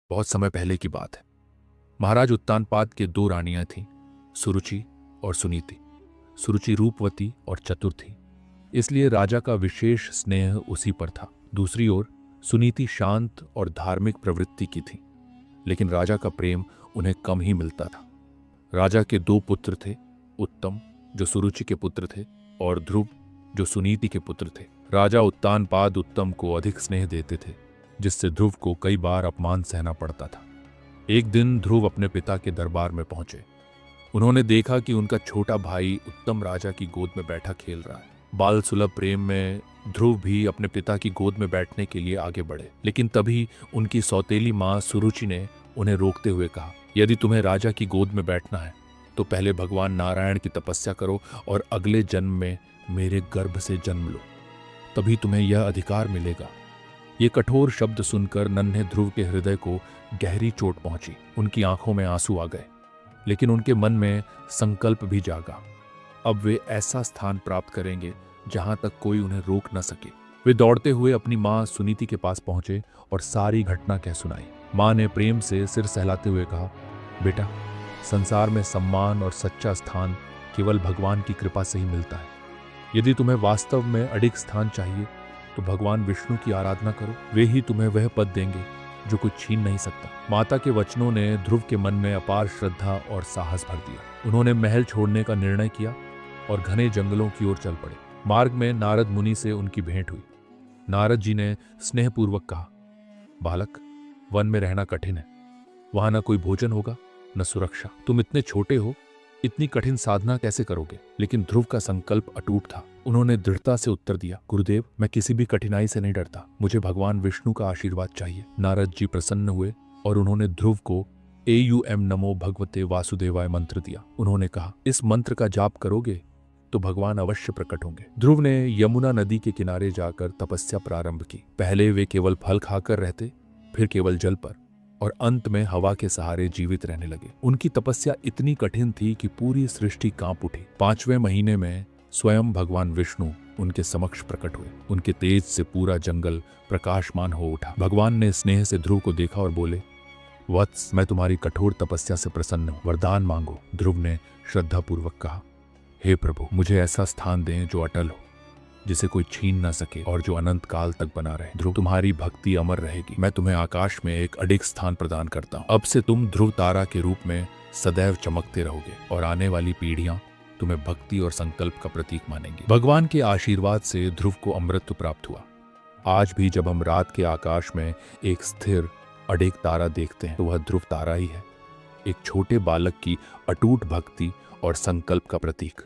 बहुत समय पहले की बात है। महाराज उत्तानपाद के दो रानियां थीं, सुरुचि और सुनीति। सुरुचि रूपवती और चतुर थी, इसलिए राजा का विशेष स्नेह उसी पर था। दूसरी ओर सुनीति शांत और धार्मिक प्रवृत्ति की थी, लेकिन राजा का प्रेम उन्हें कम ही मिलता था। राजा के दो पुत्र थे, उत्तम जो सुरुचि के पुत्र थे और ध्रुव जो सुनीति के पुत्र थे। राजा उत्तानपाद उत्तम को अधिक स्नेह देते थे, जिससे ध्रुव को कई बार अपमान सहना पड़ता था। एक दिन ध्रुव अपने पिता के दरबार में पहुंचे। उन्होंने देखा कि उनका छोटा भाई उत्तम राजा की गोद में बैठा खेल रहा है। बाल सुलभ प्रेम में ध्रुव भी अपने पिता की गोद में बैठने के लिए आगे बढ़े, लेकिन तभी उनकी सौतेली मां सुरुचि ने उन्हें रोकते हुए कहा, यदि तुम्हें राजा की गोद में बैठना है तो पहले भगवान नारायण की तपस्या करो और अगले जन्म में मेरे गर्भ से जन्म लो, तभी तुम्हें यह अधिकार मिलेगा। ये कठोर शब्द सुनकर नन्हे ध्रुव के हृदय को गहरी चोट पहुंची। उनकी आंखों में आंसू आ गए, लेकिन उनके मन में संकल्प भी जागा। अब वे ऐसा स्थान प्राप्त करेंगे जहां तक कोई उन्हें रोक न सके। वे दौड़ते हुए अपनी मां सुनीति के पास पहुंचे और सारी घटना कह सुनाई। मां ने प्रेम से सिर सहलाते हुए कहा, बेटा, संसार में सम्मान और सच्चा स्थान केवल भगवान की कृपा से ही मिलता है। यदि तुम्हें वास्तव में अडिग स्थान चाहिए तो भगवान विष्णु की आराधना करो, वे ही तुम्हें वह पद देंगे जो कोई छीन नहीं सकता। माता के वचनों ने ध्रुव के मन में अपार श्रद्धा और साहस भर दिया। उन्होंने महल छोड़ने का निर्णय किया और घने जंगलों की ओर चल पड़े। मार्ग में नारद मुनि से उनकी भेंट हुई। नारद जी ने स्नेहपूर्वक कहा, बालक, वन में रहना कठिन है। वहां न कोई भोजन होगा, न सुरक्षा। तुम इतने छोटे हो, इतनी कठिन साधना कैसे करोगे? लेकिन ध्रुव का संकल्प अटूट था। उन्होंने दृढ़ता से उत्तर दिया, गुरुदेव, मैं किसी भी कठिनाई से नहीं डरता। मुझे भगवान विष्णु का आशीर्वाद चाहिए। नारद जी प्रसन्न हुए और उन्होंने ध्रुव को AUM नमो भगवते वासुदेवाय मंत्र दिया। उन्होंने कहा, इस मंत्र का जाप करोगे तो भगवान अवश्य प्रकट होंगे। ध्रुव ने यमुना नदी के किनारे जाकर तपस्या प्रारंभ की। पहले वे केवल फल खाकर रहते, फिर केवल जल पर, और अंत में हवा के सहारे जीवित रहने लगे। उनकी तपस्या इतनी कठिन थी कि पूरी सृष्टि कांप उठी। 5वें महीने में स्वयं भगवान विष्णु उनके समक्ष प्रकट हुए। उनके तेज से पूरा जंगल प्रकाशमान हो उठा। भगवान ने स्नेह से ध्रुव को देखा और बोले, वत्स, मैं तुम्हारी कठोर तपस्या से प्रसन्न हूं, वरदान मांगो। ध्रुव ने श्रद्धापूर्वक कहा, हे प्रभु, मुझे ऐसा स्थान दें जो अटल हो, जिसे कोई छीन ना सके और जो अनंत काल तक बना रहे। ध्रुव, तुम्हारी भक्ति अमर रहेगी। मैं तुम्हें आकाश में एक अडिग स्थान प्रदान करता हूँ। अब से तुम ध्रुव तारा के रूप में सदैव चमकते रहोगे और आने वाली पीढ़ियां तुम्हें भक्ति और संकल्प का प्रतीक मानेंगी। भगवान के आशीर्वाद से ध्रुव को अमृत प्राप्त हुआ। आज भी जब हम रात के आकाश में एक स्थिर अडिग तारा देखते हैं तो वह ध्रुव तारा ही है, एक छोटे बालक की अटूट भक्ति और संकल्प का प्रतीक।